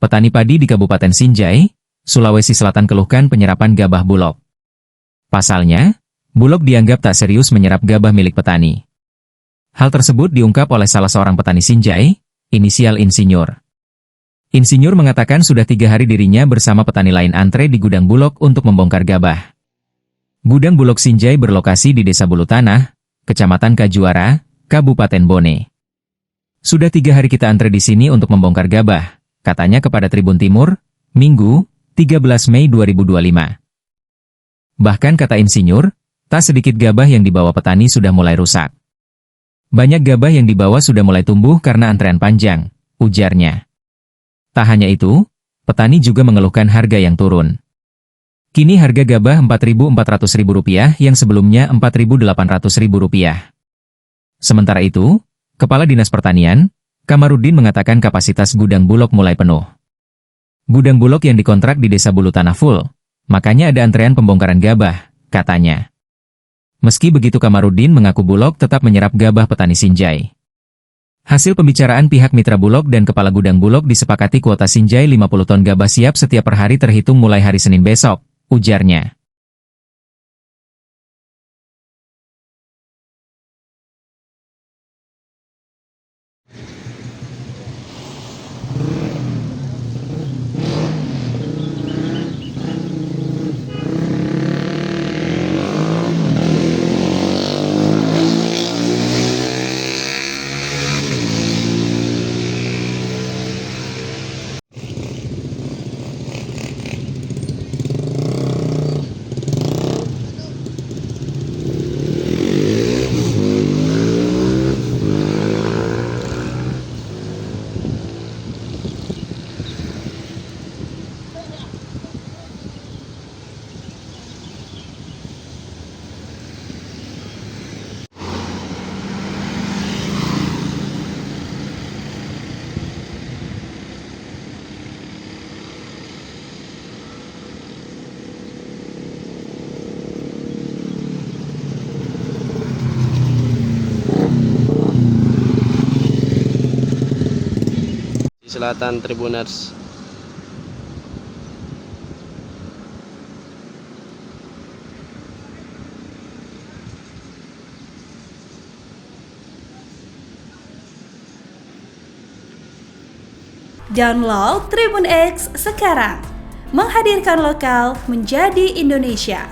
Petani padi di Kabupaten Sinjai, Sulawesi Selatan keluhkan penyerapan gabah Bulog. Pasalnya, Bulog dianggap tak serius menyerap gabah milik petani. Hal tersebut diungkap oleh salah seorang petani Sinjai, inisial Insinyur. Insinyur mengatakan sudah 3 hari dirinya bersama petani lain antre di gudang Bulog untuk membongkar gabah. Gudang Bulog Sinjai berlokasi di Desa Bulu Tanah, Kecamatan Kajuara, Kabupaten Bone. Sudah 3 hari kita antre di sini untuk membongkar gabah, katanya kepada Tribun Timur, Minggu, 13 Mei 2025. Bahkan kata Insinyur, tak sedikit gabah yang dibawa petani sudah mulai rusak. Banyak gabah yang dibawa sudah mulai tumbuh karena antrean panjang, ujarnya. Tak hanya itu, petani juga mengeluhkan harga yang turun. Kini harga gabah Rp4.400.000 yang sebelumnya Rp4.800.000. Sementara itu, Kepala Dinas Pertanian, Kamarudin mengatakan kapasitas gudang Bulog mulai penuh. Gudang Bulog yang dikontrak di Desa Bulu Tanah full, makanya ada antrean pembongkaran gabah, katanya. Meski begitu Kamarudin mengaku Bulog tetap menyerap gabah petani Sinjai. Hasil pembicaraan pihak mitra Bulog dan kepala gudang Bulog disepakati kuota Sinjai 50 ton gabah siap setiap per hari terhitung mulai hari Senin besok, ujarnya. Selatan Tribuners. Download Tribun X sekarang, menghadirkan lokal menjadi Indonesia.